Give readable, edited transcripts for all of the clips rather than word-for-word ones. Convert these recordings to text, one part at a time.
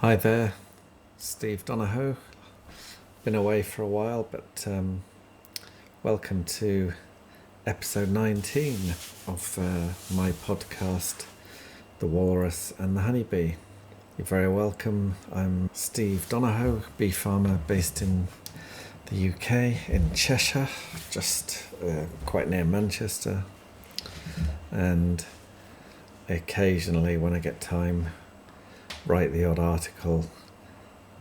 Hi there, Steve Donahoe. Been away for a while, but welcome to episode 19 of my podcast, The Walrus and the Honeybee. You're very welcome. I'm Steve Donahoe, bee farmer based in the UK, in Cheshire, just quite near Manchester. And occasionally, when I get time, write the odd article,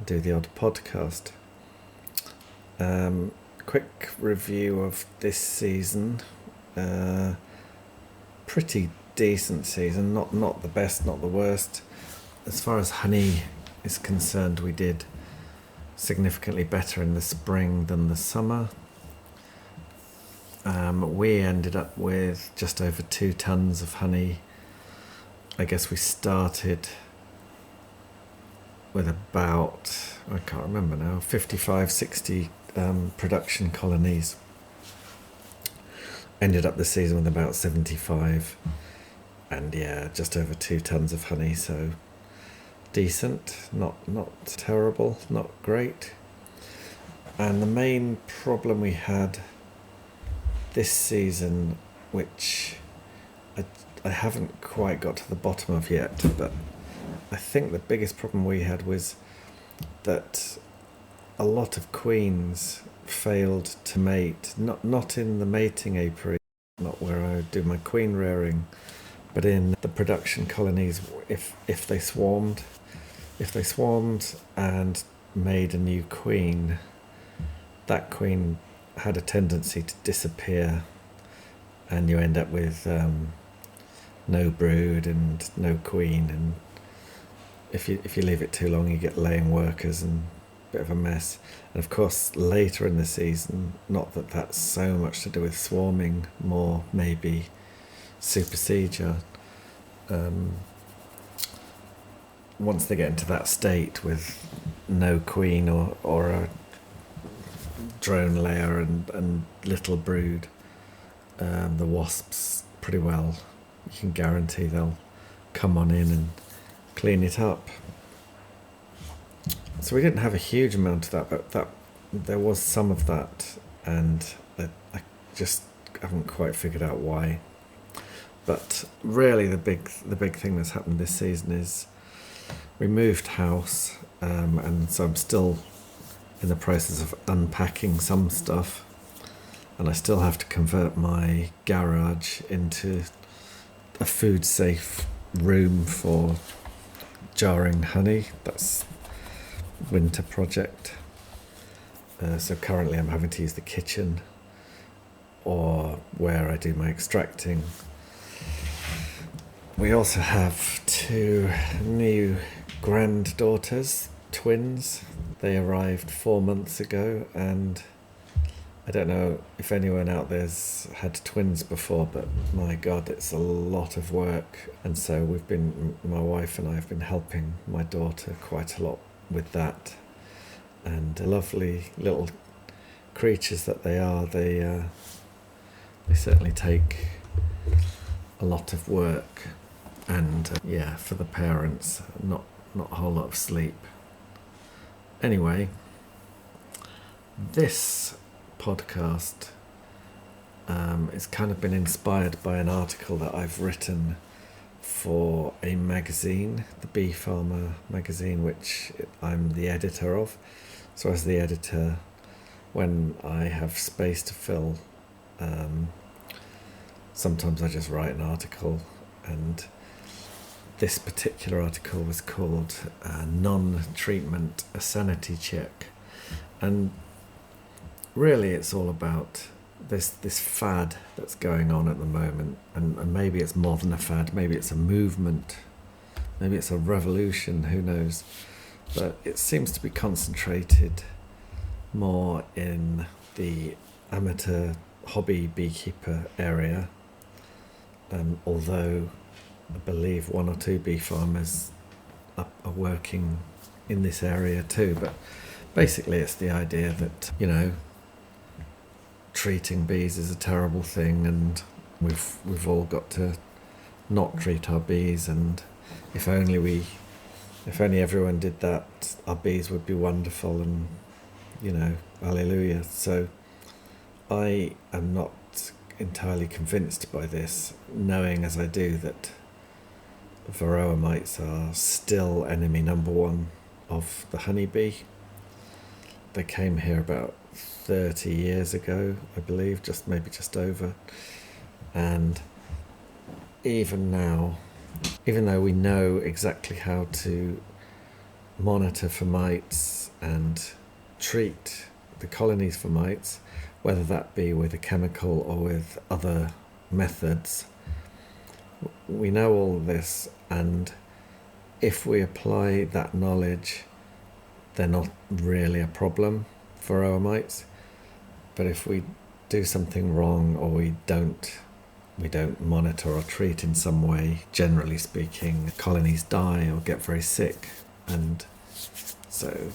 do the odd podcast. Quick review of this season. Pretty decent season, not the best, not the worst. As far as honey is concerned, we did significantly better in the spring than the summer. We ended up with just over 2 tons of honey. I guess we started with about, I can't remember now, 55, 60 production colonies. Ended up the season with about 75, and yeah, just over 2 tons of honey, so decent, not terrible, not great. And the main problem we had this season, which I haven't quite got to the bottom of yet, but I think the biggest problem we had was that a lot of queens failed to mate, not in the mating apiary, not where I do my queen rearing, but in the production colonies. If they swarmed and made a new queen, that queen had a tendency to disappear, and you end up with no brood and no queen. And if you leave it too long, you get laying workers and a bit of a mess. And of course, later in the season, not that that's so much to do with swarming, more maybe supersedure. Once they get into that state with no queen or a drone layer and little brood, the wasps, pretty well, you can guarantee they'll come on in and clean it up. So we didn't have a huge amount of that, but that there was some of that, and I just haven't quite figured out why. But really, the big thing that's happened this season is we moved house, and so I'm still in the process of unpacking some stuff, and I still have to convert my garage into a food safe room for jarring honey. That's winter project. So currently I'm having to use the kitchen or where I do my extracting. We also have 2 new granddaughters, twins. They arrived 4 months ago, and I don't know if anyone out there's had twins before, but my God, it's a lot of work. And so my wife and I have been helping my daughter quite a lot with that. And lovely little creatures that they are, they certainly take a lot of work. And for the parents, not a whole lot of sleep. Anyway, this podcast it's kind of been inspired by an article that I've written for a magazine, the Bee Farmer magazine, which I'm the editor of. So as the editor, when I have space to fill, sometimes I just write an article, and this particular article was called Non-Treatment, a Sanity Check. And really it's all about this fad that's going on at the moment, and maybe it's more than a fad, maybe it's a movement, maybe it's a revolution, who knows, but it seems to be concentrated more in the amateur hobby beekeeper area, although I believe 1 or 2 bee farmers are working in this area too. But basically it's the idea that, treating bees is a terrible thing, and we've all got to not treat our bees, and if only we if only everyone did that, our bees would be wonderful and, hallelujah. So I am not entirely convinced by this, knowing as I do that varroa mites are still enemy number one of the honeybee. They came here about 30 years ago, I believe, maybe just over. And even now, even though we know exactly how to monitor for mites and treat the colonies for mites, whether that be with a chemical or with other methods, we know all this, and if we apply that knowledge, they're not really a problem for varroa mites. But if we do something wrong, or we don't monitor or treat in some way, generally speaking, colonies die or get very sick. And so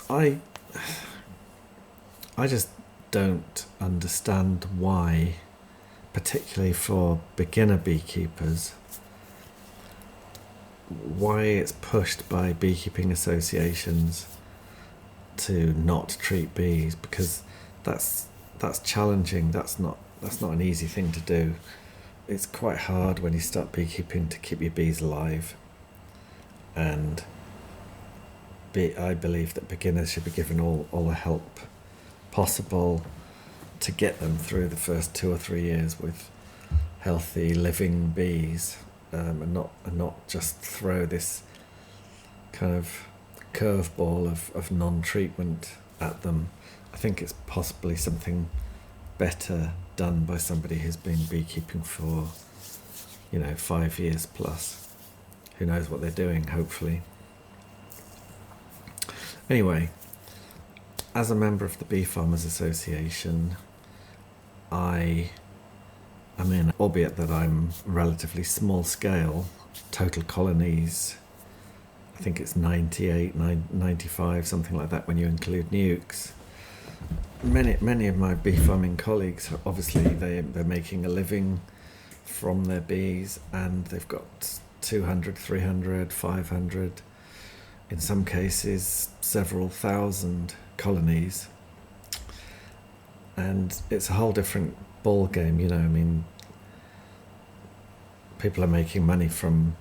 I just don't understand why, particularly for beginner beekeepers, why it's pushed by beekeeping associations to not treat bees, because that's challenging. That's not an easy thing to do. It's quite hard when you start beekeeping to keep your bees alive, and I believe that beginners should be given all the help possible to get them through the first 2 or 3 years with healthy living bees, and not just throw this kind of curveball of non-treatment at them. I think it's possibly something better done by somebody who's been beekeeping for 5 years plus, who knows what they're doing, hopefully. Anyway, as a member of the Bee Farmers Association, I mean, albeit that I'm relatively small scale, total colonies, I think it's 98, 95, something like that when you include nukes. Many of my bee farming colleagues, obviously they're making a living from their bees, and they've got 200, 300, 500, in some cases several thousand colonies. And it's a whole different ball game, I mean, people are making money from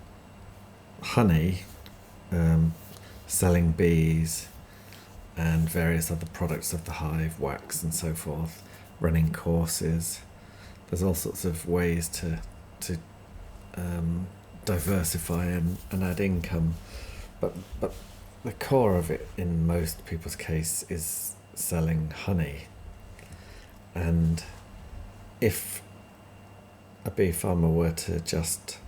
honey, selling bees and various other products of the hive, wax and so forth, running courses. There's all sorts of ways to diversify and add income, but the core of it in most people's case is selling honey. And if a bee farmer were to just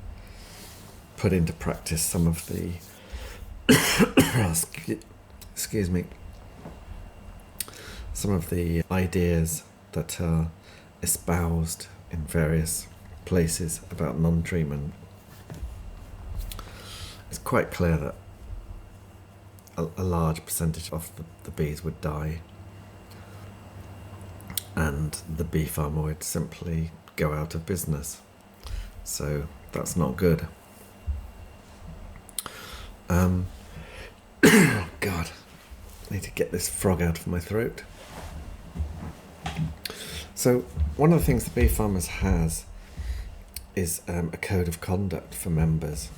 put into practice some of the excuse me, some of the ideas that are espoused in various places about non-treatment, it's quite clear that a large percentage of the bees would die, and the bee farmer would simply go out of business. So that's not good. Oh God, I need to get this frog out of my throat. So one of the things the Bee Farmers has is a code of conduct for members.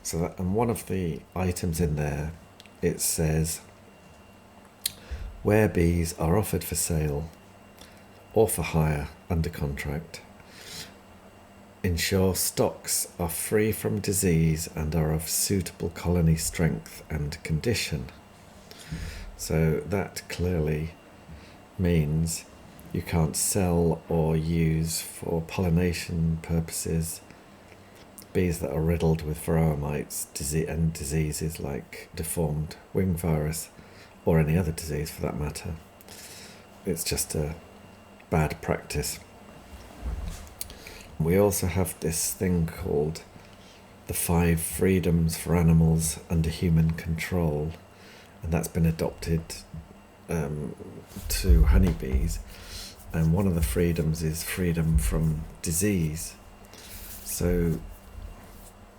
So that, and one of the items in there, it says, where bees are offered for sale or for hire under contract, ensure stocks are free from disease and are of suitable colony strength and condition. So that clearly means you can't sell or use for pollination purposes bees that are riddled with varroa mites and diseases like deformed wing virus, or any other disease for that matter. It's just a bad practice. We also have this thing called the 5 freedoms for animals under human control, and that's been adopted to honeybees. And one of the freedoms is freedom from disease. So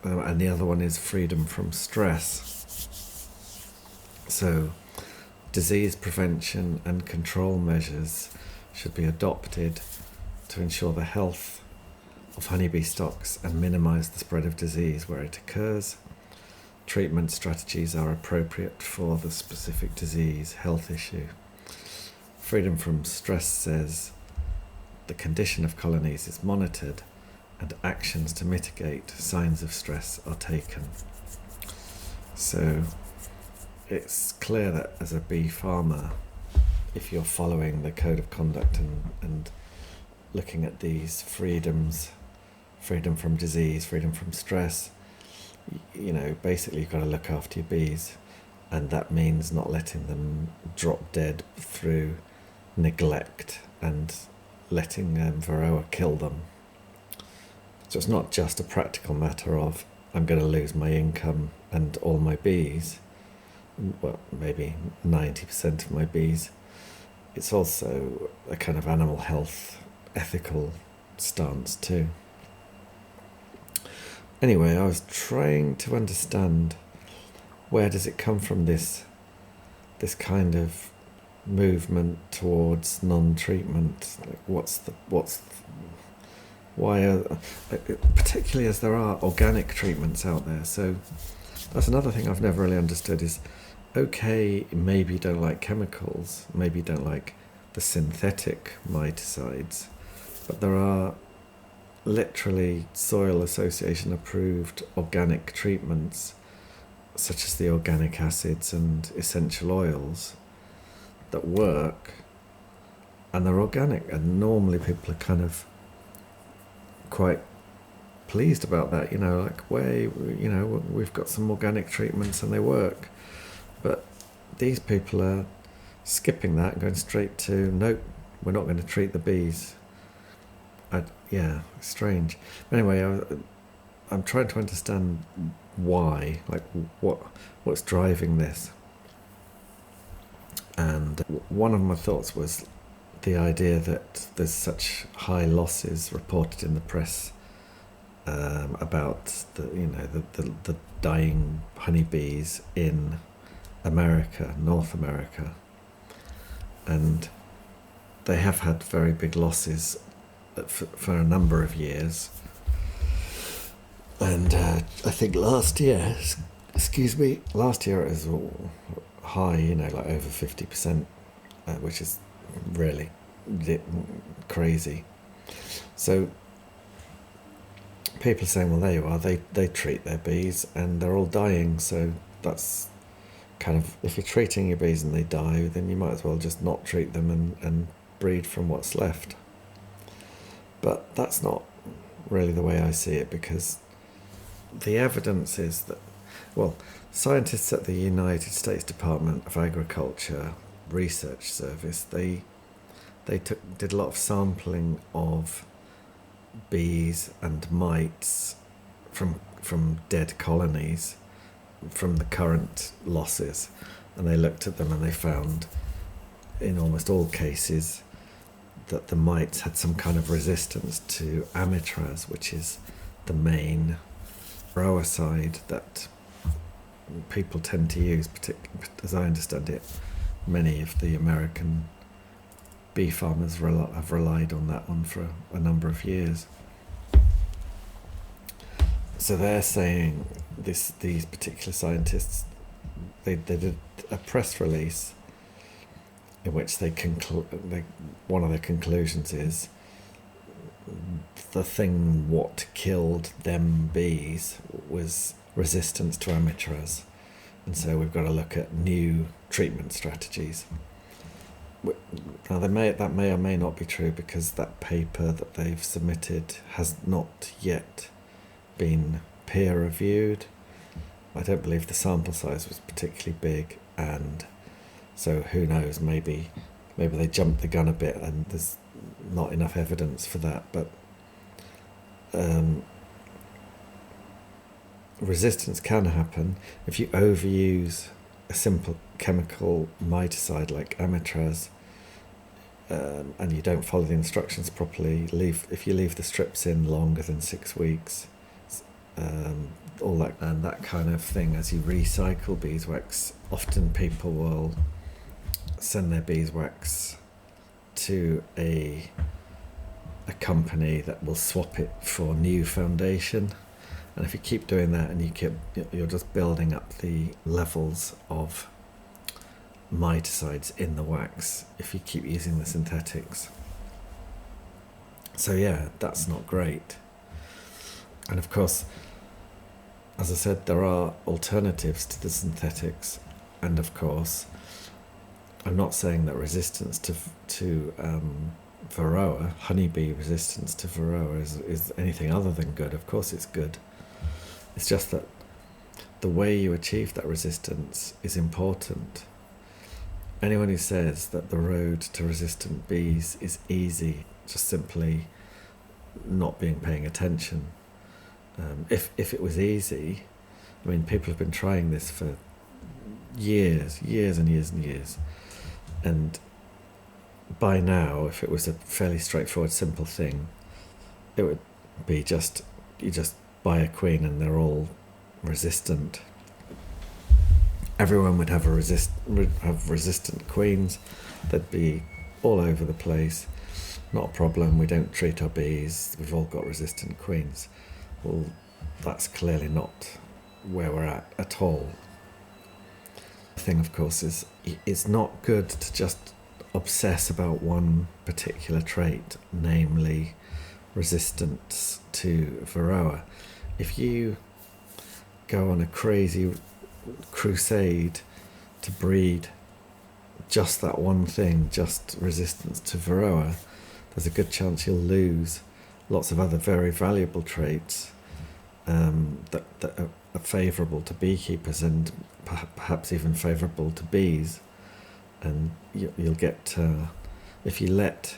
and the other one is freedom from stress. So disease prevention and control measures should be adopted to ensure the health of honeybee stocks and minimise the spread of disease where it occurs. Treatment strategies are appropriate for the specific disease health issue. Freedom from stress says the condition of colonies is monitored and actions to mitigate signs of stress are taken. So it's clear that as a bee farmer, if you're following the code of conduct and looking at these freedoms, freedom from disease, freedom from stress, basically you've got to look after your bees, and that means not letting them drop dead through neglect and letting varroa kill them. So it's not just a practical matter of I'm going to lose my income and all my bees, well, maybe 90% of my bees. It's also a kind of animal health ethical stance too. Anyway, I was trying to understand where does it come from, this kind of movement towards non-treatment. Like why particularly as there are organic treatments out there. So that's another thing I've never really understood is, okay, maybe you don't like chemicals, maybe you don't like the synthetic miticides, but there are literally soil association approved organic treatments such as the organic acids and essential oils that work, and they're organic, and normally people are kind of quite pleased about that, we've got some organic treatments and they work. But these people are skipping that and going straight to, nope, we're not going to treat the bees. Strange. Anyway, I'm trying to understand why, like what's driving this. And one of my thoughts was the idea that there's such high losses reported in the press about the dying honeybees in America, North America, and they have had very big losses for a number of years. And I think last year it was high, like over 50%, which is really crazy. So people are saying, well, there you are, they treat their bees and they're all dying, so that's kind of, if you're treating your bees and they die, then you might as well just not treat them and breed from what's left. But that's not really the way I see it, because the evidence is that, well, scientists at the United States Department of Agriculture Research Service, they did a lot of sampling of bees and mites from dead colonies from the current losses, and they looked at them and they found in almost all cases that the mites had some kind of resistance to amitraz, which is the main varroicide that people tend to use, particularly, as I understand it, many of the American bee farmers have relied on that one for a number of years. So they're saying, these particular scientists, they did a press release in which one of their conclusions is the thing what killed them bees was resistance to amitraz, and so we've got to look at new treatment strategies. Now that may or may not be true, because that paper that they've submitted has not yet been peer reviewed. I don't believe the sample size was particularly big, and so who knows, maybe they jumped the gun a bit and there's not enough evidence for that. But resistance can happen if you overuse a simple chemical miticide like amitraz, and you don't follow the instructions properly. If you leave the strips in longer than 6 weeks, all that and that kind of thing. As you recycle beeswax, often people will send their beeswax to a company that will swap it for new foundation, and if you keep doing that, and you're just building up the levels of miticides in the wax if you keep using the synthetics. So yeah, that's not great. And of course, as I said, there are alternatives to the synthetics, and of course, I'm not saying that resistance to Varroa, honeybee resistance to Varroa, is anything other than good. Of course it's good. It's just that the way you achieve that resistance is important. Anyone who says that the road to resistant bees is easy, just simply not paying attention. If it was easy, I mean, people have been trying this for years and years and years. And by now, if it was a fairly straightforward, simple thing, it would be you just buy a queen and they're all resistant. Everyone would have resistant queens. They'd be all over the place. Not a problem. We don't treat our bees. We've all got resistant queens. Well, that's clearly not where we're at all. The thing, of course, is it's not good to just obsess about one particular trait, namely resistance to Varroa. If you go on a crazy crusade to breed just that one thing, just resistance to Varroa, there's a good chance you'll lose lots of other very valuable traits that are favourable to beekeepers and perhaps even favourable to bees. And you'll get, if you let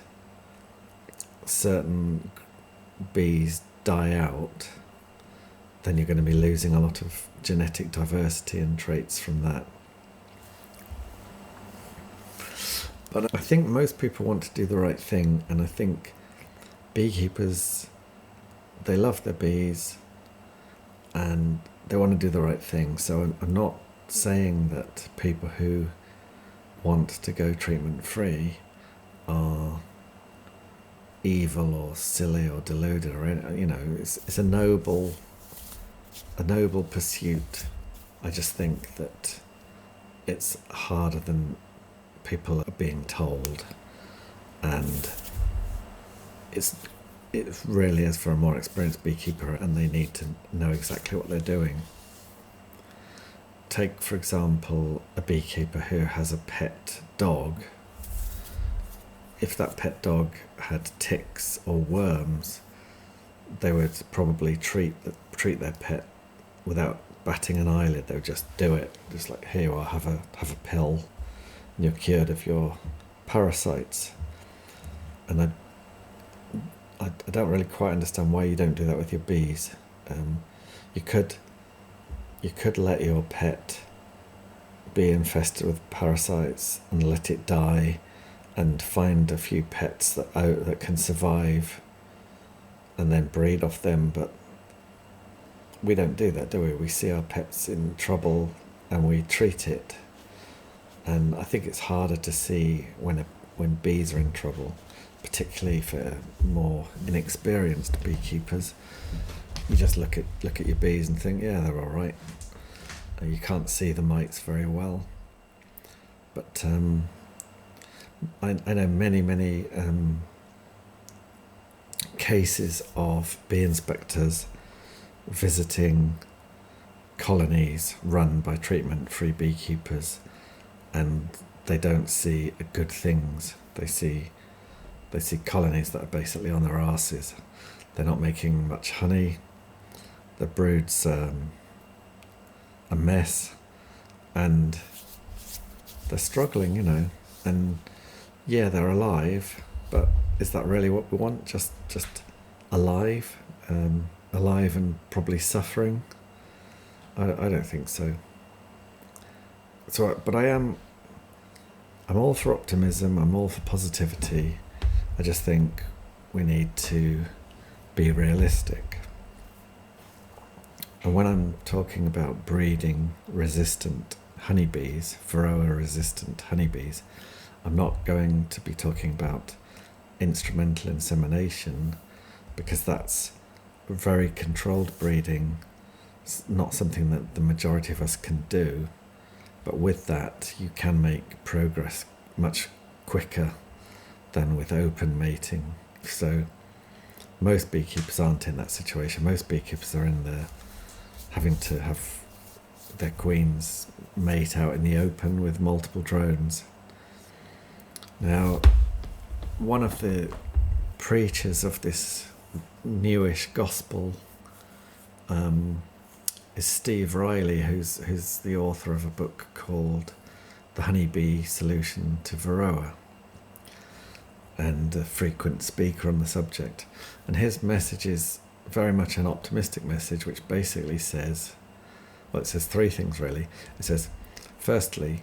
certain bees die out, then you're going to be losing a lot of genetic diversity and traits from that. But I think most people want to do the right thing, and I think beekeepers, they love their bees and they want to do the right thing. So I'm not saying that people who want to go treatment free are evil or silly or deluded, or it's a noble pursuit. I just think that it's harder than people are being told, and it really is for a more experienced beekeeper, and they need to know exactly what they're doing. Take, for example, a beekeeper who has a pet dog. If that pet dog had ticks or worms, they would probably treat their pet without batting an eyelid. They would just do it, just like, here you are, have a pill, and you're cured of your parasites. And I don't really quite understand why you don't do that with your bees. You could let your pet be infested with parasites and let it die, and find a few pets that can survive, and then breed off them. But we don't do that, do we? We see our pets in trouble and we treat it. And I think it's harder to see when bees are in trouble, particularly for more inexperienced beekeepers. You just look at your bees and think, yeah, they're all right. You can't see the mites very well. But I know many cases of bee inspectors visiting colonies run by treatment-free beekeepers, and they don't see good things. They see colonies that are basically on their asses. They're not making much honey. The brood's a mess, and they're struggling, and yeah, they're alive, but is that really what we want? Just alive, alive and probably suffering? I don't think so. But I'm all for optimism. I'm all for positivity. I just think we need to be realistic. And when I'm talking about breeding resistant honeybees, Varroa resistant honeybees, I'm not going to be talking about instrumental insemination, because that's very controlled breeding. It's not something that the majority of us can do, but with that you can make progress much quicker than with open mating. So most beekeepers aren't in that situation. Most beekeepers are in there having to have their queens mate out in the open with multiple drones. Now, one of the preachers of this newish gospel is Steve Riley, who's the author of a book called The Honeybee Solution to Varroa, and a frequent speaker on the subject. And his message is very much an optimistic message, which basically says, well, it says three things really. It says, firstly,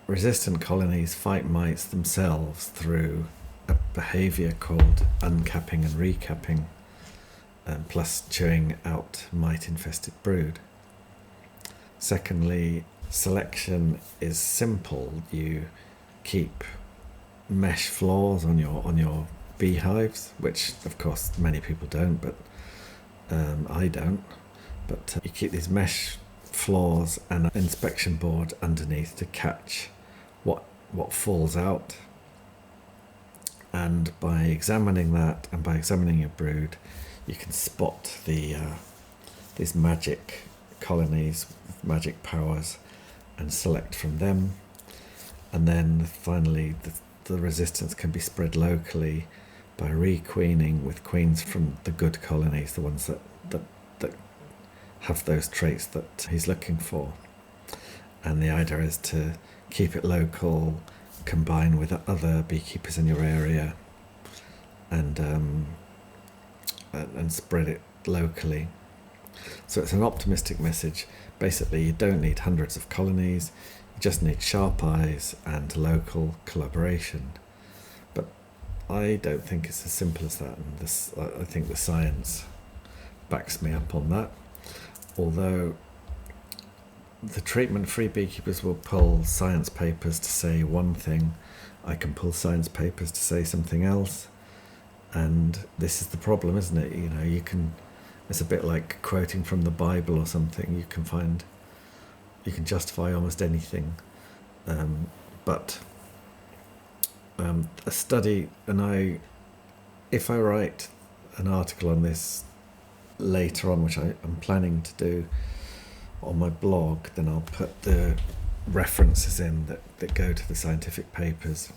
resistant colonies fight mites themselves through a behaviour called uncapping and recapping, plus chewing out mite-infested brood. Secondly, selection is simple. You keep mesh floors on your beehives, which of course many people don't, but I don't. But you keep these mesh floors and an inspection board underneath to catch what falls out. And by examining that and by examining your brood, you can spot these magic colonies, magic powers, and select from them. And then finally, the resistance can be spread locally by requeening with queens from the good colonies, the ones that have those traits that he's looking for. And the idea is to keep it local, combine with other beekeepers in your area, and spread it locally. So it's an optimistic message. Basically, you don't need hundreds of colonies, you just need sharp eyes and local collaboration. But I don't think it's as simple as that, and I think the science backs me up on that. Although the treatment-free beekeepers will pull science papers to say one thing, I can pull science papers to say something else. And this is the problem, isn't it? You know, it's a bit like quoting from the Bible or something. You can justify almost anything. But a study, and if I write an article on this later on, which I'm planning to do on my blog, then I'll put the references in that go to the scientific papers.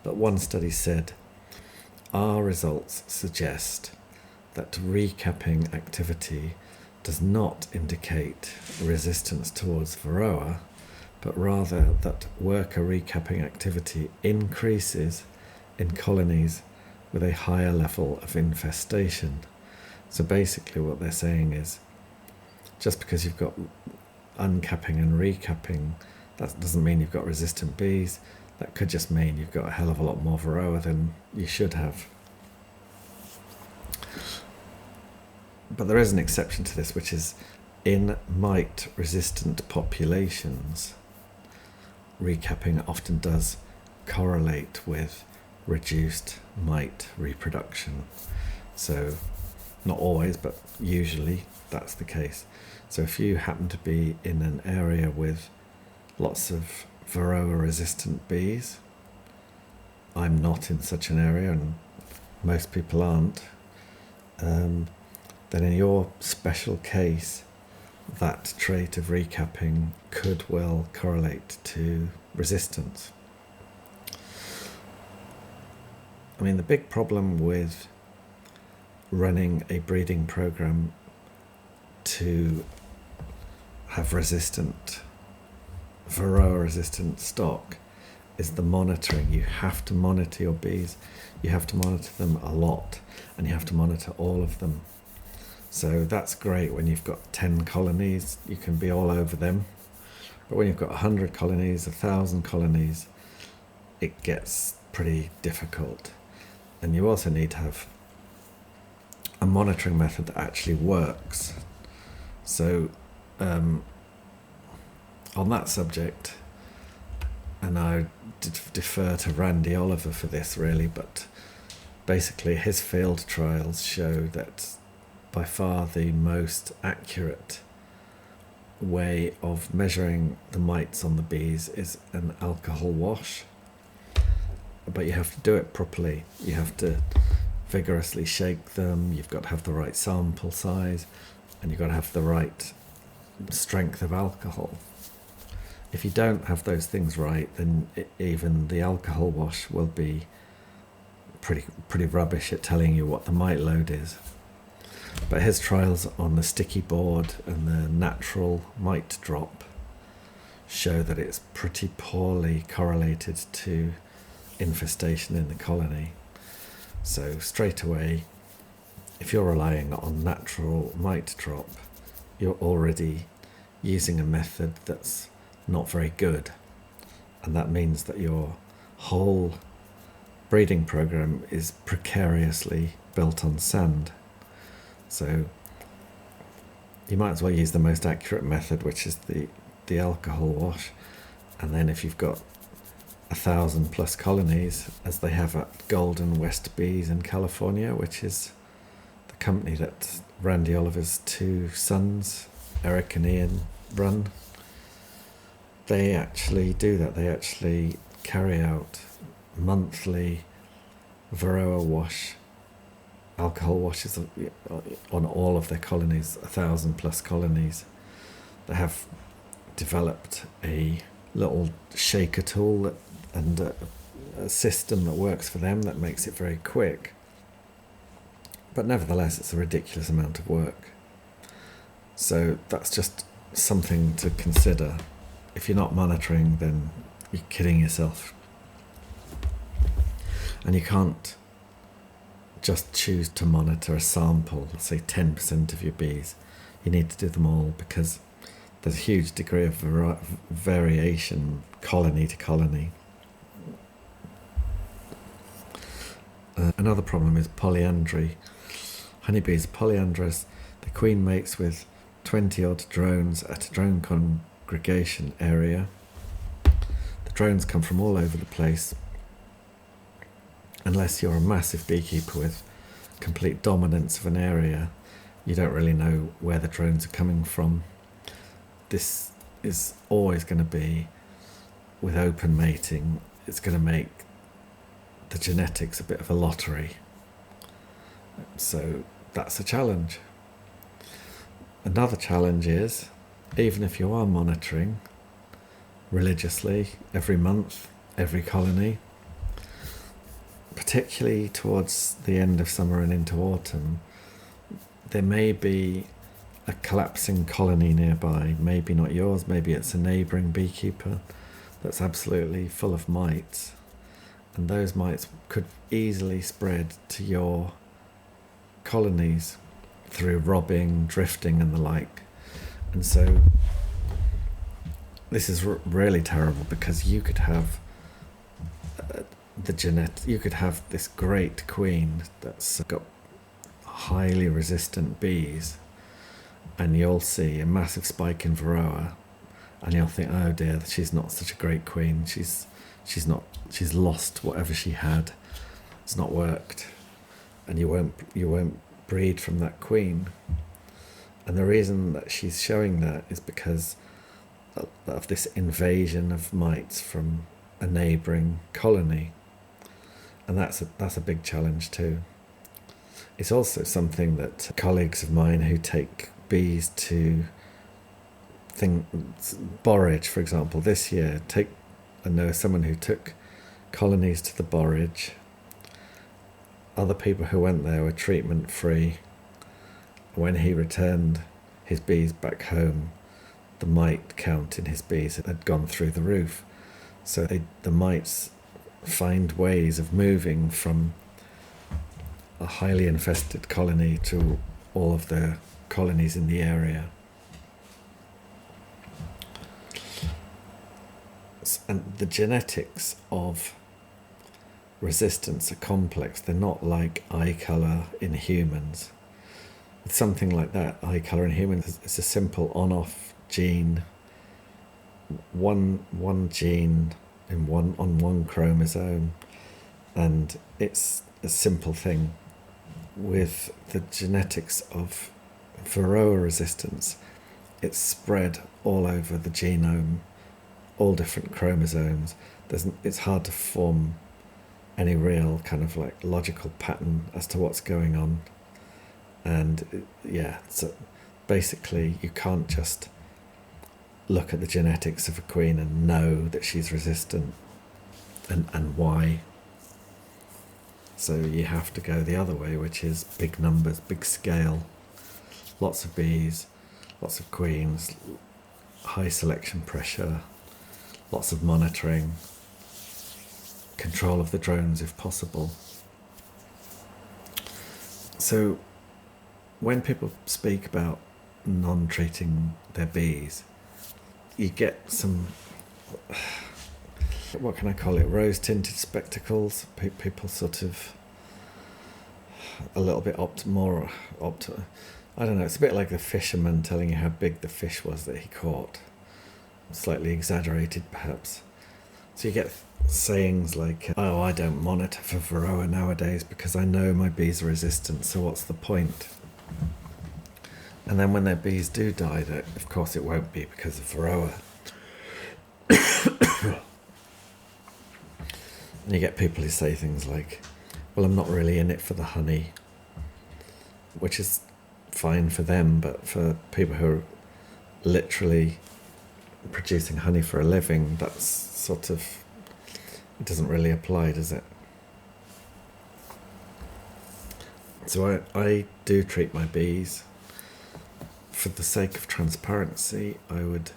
But one study said, our results suggest that recapping activity does not indicate resistance towards Varroa, but rather that worker recapping activity increases in colonies with a higher level of infestation. So basically what they're saying is, just because you've got uncapping and recapping, that doesn't mean you've got resistant bees. That could just mean you've got a hell of a lot more Varroa than you should have. But there is an exception to this, which is in mite-resistant populations, recapping often does correlate with reduced mite reproduction. So not always, but usually that's the case. So if you happen to be in an area with lots of Varroa resistant bees, I'm not in such an area and most people aren't, then in your special case that trait of recapping could well correlate to resistance. I mean, the big problem with running a breeding program to have Varroa resistant stock is the monitoring. You have to monitor your bees, you have to monitor them a lot, and you have to monitor all of them. So that's great when you've got 10 colonies, you can be all over them. But when you've got 100 colonies, 1,000 colonies, it gets pretty difficult. And you also need to have a monitoring method that actually works. So on that subject, and I defer to Randy Oliver for this really, but basically his field trials show that by far the most accurate way of measuring the mites on the bees is an alcohol wash. But you have to do it properly. You have to vigorously shake them, you've got to have the right sample size, and you've got to have the right strength of alcohol. If you don't have those things right, then even the alcohol wash will be pretty rubbish at telling you what the mite load is. But his trials on the sticky board and the natural mite drop show that it's pretty poorly correlated to infestation in the colony. So straight away, if you're relying on natural mite drop, you're already using a method that's not very good, and that means that your whole breeding program is precariously built on sand. So you might as well use the most accurate method, which is the alcohol wash, and then if you've got 1,000 plus colonies, as they have at Golden West Bees in California, which is the company that Randy Oliver's two sons, Eric and Ian, run. They actually do that. They actually carry out monthly Varroa wash, alcohol washes on all of their colonies, 1,000 plus colonies. They have developed a little shaker tool and a system that works for them that makes it very quick. But nevertheless, it's a ridiculous amount of work. So that's just something to consider. If you're not monitoring, then you're kidding yourself. And you can't just choose to monitor a sample, say 10% of your bees. You need to do them all, because there's a huge degree of variation colony to colony. Another problem is polyandry. Honeybees are polyandrous. The queen mates with 20 odd drones at a drone congregation area. The drones come from all over the place. Unless you're a massive beekeeper with complete dominance of an area, you don't really know where the drones are coming from. This is always going to be, with open mating, it's going to make the genetics a bit of a lottery. So that's a challenge. Another challenge is, even if you are monitoring religiously every month, every colony, particularly towards the end of summer and into autumn, there may be a collapsing colony nearby. Maybe not yours, maybe it's a neighbouring beekeeper that's absolutely full of mites, and those mites could easily spread to your colonies through robbing, drifting and the like. And so this is really terrible, because you could have you could have this great queen that's got highly resistant bees, and you'll see a massive spike in Varroa, and you'll think, oh dear, she's not such a great queen. She's lost whatever she had. It's not worked, and you won't breed from that queen. And the reason that she's showing that is because of this invasion of mites from a neighbouring colony, and that's a big challenge too. It's also something that colleagues of mine who take bees to borage, for example, this year, I know someone who took colonies to the borage. Other people who went there were treatment free. When he returned his bees back home, the mite count in his bees had gone through the roof. So the mites find ways of moving from a highly infested colony to all of the colonies in the area. And the genetics of resistance are complex. They're not like eye colour in humans. something like that, eye colour in humans, it's a simple on-off gene, one gene on one chromosome, and it's a simple thing. With the genetics of Varroa resistance, it's spread all over the genome, all different chromosomes. It's hard to form any real kind of like logical pattern as to what's going on. And yeah, so basically you can't just look at the genetics of a queen and know that she's resistant and why. So you have to go the other way, which is big numbers, big scale, lots of bees, lots of queens, high selection pressure, lots of monitoring, control of the drones if possible. So when people speak about non-treating their bees, you get some, what can I call it, rose-tinted spectacles. People sort of a little bit I don't know, it's a bit like the fisherman telling you how big the fish was that he caught. Slightly exaggerated, perhaps. So you get sayings like, oh, I don't monitor for Varroa nowadays because I know my bees are resistant, so what's the point? And then when their bees do die, of course it won't be because of Varroa. And you get people who say things like, well, I'm not really in it for the honey, which is fine for them, but for people who are literally producing honey for a living, that's sort of, it doesn't really apply, does it? So I do treat my bees. For the sake of transparency, I would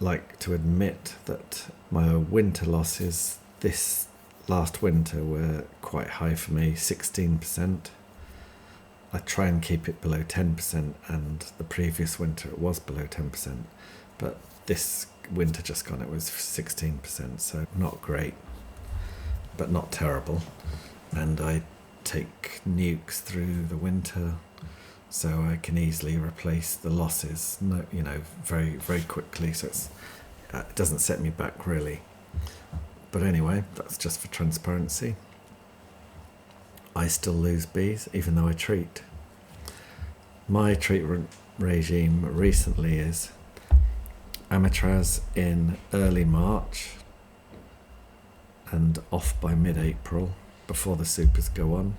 like to admit that my winter losses this last winter were quite high for me, 16%. I try and keep it below 10%, and the previous winter it was below 10%, but this winter just gone it was 16%, so not great, but not terrible. And I take nukes through the winter, so I can easily replace the losses, very, very quickly, so it doesn't set me back really. But anyway, that's just for transparency. I still lose bees, even though I treat. My treatment regime recently is Amitraz in early March and off by mid-April before the supers go on.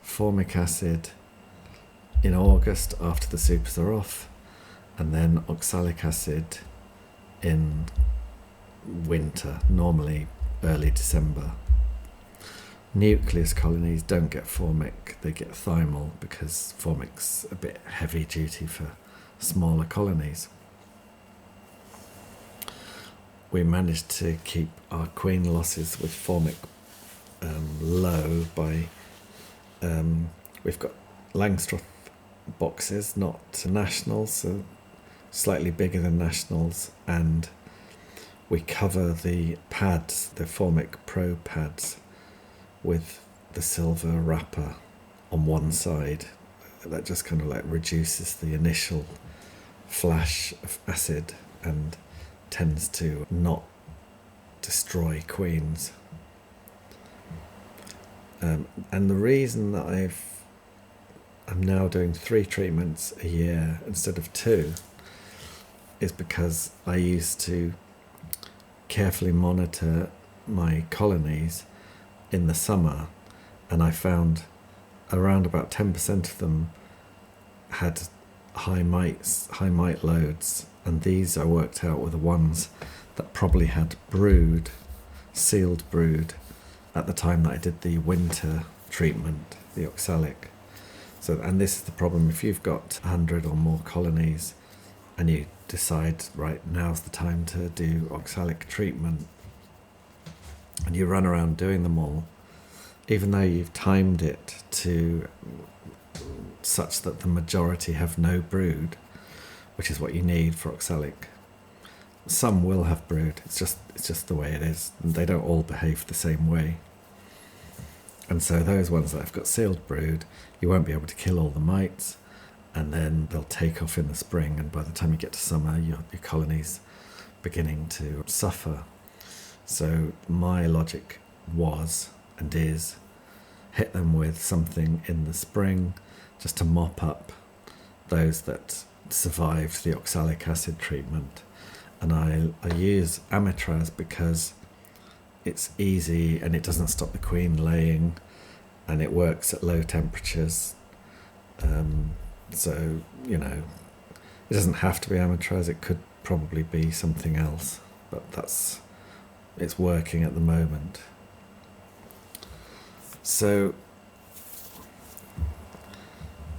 Formic acid in August after the supers are off, and then oxalic acid in winter, normally early December. Nucleus colonies don't get formic, they get thymol because formic's a bit heavy duty for smaller colonies. We managed to keep our queen losses with formic low by we've got Langstroth boxes, not nationals, so slightly bigger than nationals, and we cover the pads, the Formic Pro pads, with the silver wrapper on one side. That just kind of like reduces the initial flash of acid and tends to not destroy queens. And the reason that I'm now doing 3 treatments a year instead of 2 is because I used to carefully monitor my colonies in the summer, and I found around about 10% of them had high mite loads, and these I worked out were the ones that probably had sealed brood at the time that I did the winter treatment, the oxalic. So, and this is the problem, if you've got 100 or more colonies and you decide, right, now's the time to do oxalic treatment, and you run around doing them all, even though you've timed it to such that the majority have no brood, which is what you need for oxalic. Some will have brood, it's just the way it is, and they don't all behave the same way. And so those ones that have got sealed brood, you won't be able to kill all the mites, and then they'll take off in the spring, and by the time you get to summer, your colony's beginning to suffer. So my logic was and is hit them with something in the spring just to mop up those that survived the oxalic acid treatment. And I use amitraz because it's easy and it doesn't stop the queen laying, and it works at low temperatures. So, it doesn't have to be amitraz. It could probably be something else, but it's working at the moment. So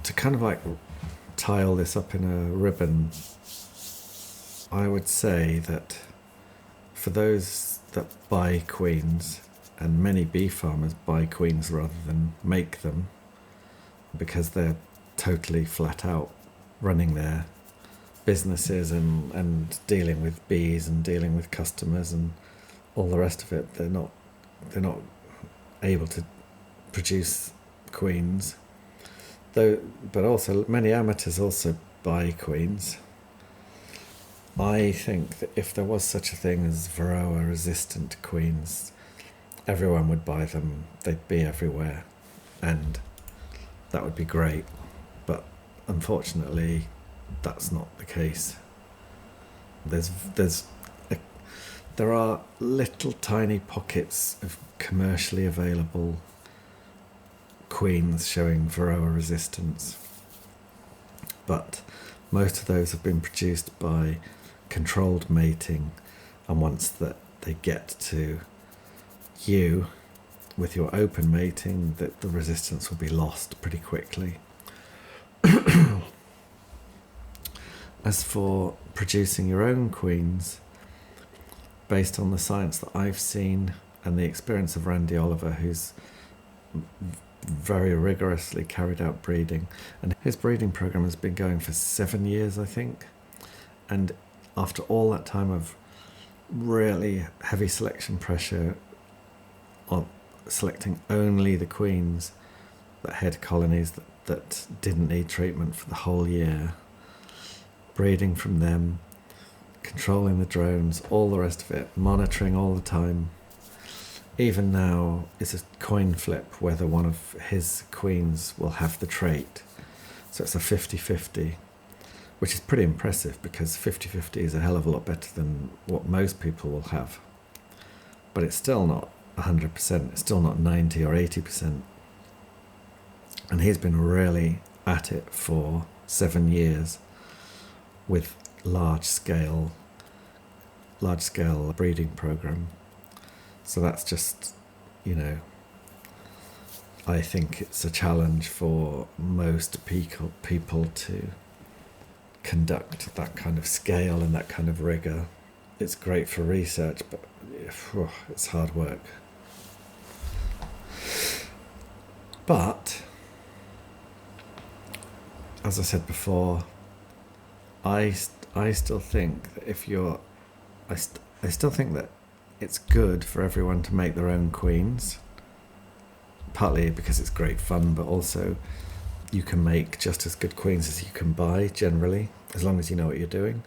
to kind of like tie all this up in a ribbon, I would say that for those that buy queens, and many bee farmers buy queens rather than make them because they're totally flat out running their businesses and dealing with bees and dealing with customers and all the rest of it, they're not able to produce queens. But also many amateurs also buy queens. I think that if there was such a thing as Varroa resistant queens, everyone would buy them. They'd be everywhere, and that would be great. But unfortunately, that's not the case. There are little tiny pockets of commercially available queens showing Varroa resistance, but most of those have been produced by controlled mating, and once that they get to you with your open mating, that the resistance will be lost pretty quickly. As for producing your own queens, based on the science that I've seen and the experience of Randy Oliver, who's very rigorously carried out breeding, and his breeding program has been going for 7 years, I think, and after all that time of really heavy selection pressure on selecting only the queens that had colonies that didn't need treatment for the whole year, breeding from them, controlling the drones, all the rest of it, monitoring all the time. Even now, it's a coin flip whether one of his queens will have the trait. So it's a 50-50, which is pretty impressive because 50-50 is a hell of a lot better than what most people will have. But it's still not 100%, it's still not 90 or 80%. And he's been really at it for 7 years with large scale breeding program. So that's just, I think it's a challenge for most people to conduct that kind of scale and that kind of rigor. It's great for research, but it's hard work. But, as I said before, I still think that I still think that it's good for everyone to make their own queens, partly because it's great fun, but also you can make just as good queens as you can buy generally, as long as you know what you're doing.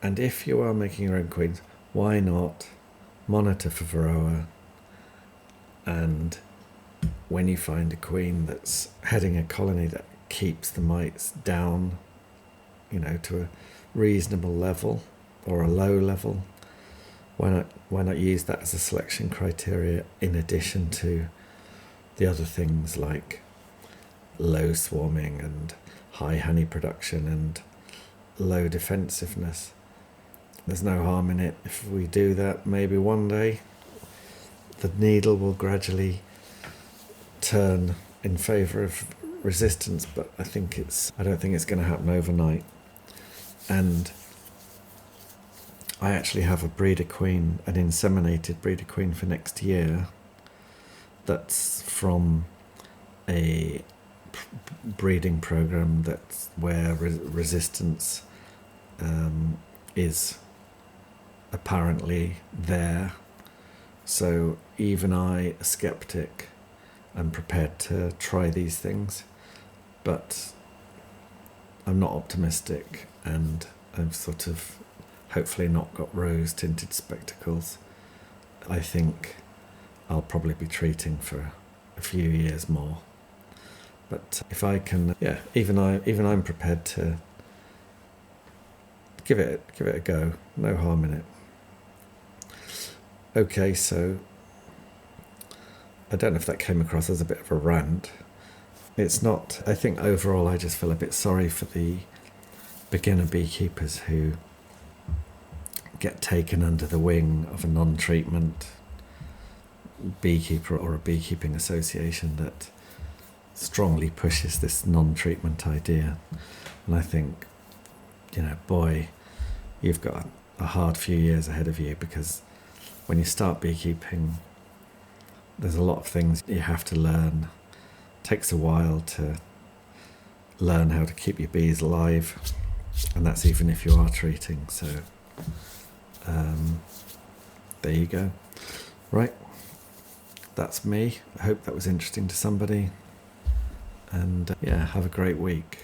And if you are making your own queens, why not monitor for Varroa, and when you find a queen that's heading a colony that keeps the mites down, to a reasonable level or a low level, why not use that as a selection criteria in addition to the other things like low swarming and high honey production and low defensiveness? There's no harm in it. If we do that, maybe one day the needle will gradually turn in favour of resistance, but I don't think it's going to happen overnight. And I actually have a breeder queen, an inseminated breeder queen for next year, that's from a breeding program that's where resistance is apparently there. So even I, a skeptic, I'm prepared to try these things, but I'm not optimistic, and I've sort of hopefully not got rose-tinted spectacles. I think I'll probably be treating for a few years more. But if I can, even I'm prepared to give it a go. No harm in it. Okay, so I don't know if that came across as a bit of a rant. It's not. I think overall I just feel a bit sorry for the beginner beekeepers who get taken under the wing of a non-treatment beekeeper or a beekeeping association that strongly pushes this non-treatment idea. And I think, boy, you've got a hard few years ahead of you, because when you start beekeeping, there's a lot of things you have to learn. It takes a while to learn how to keep your bees alive, and that's even if you are treating. So there you go. Right, that's me. I hope that was interesting to somebody, and have a great week.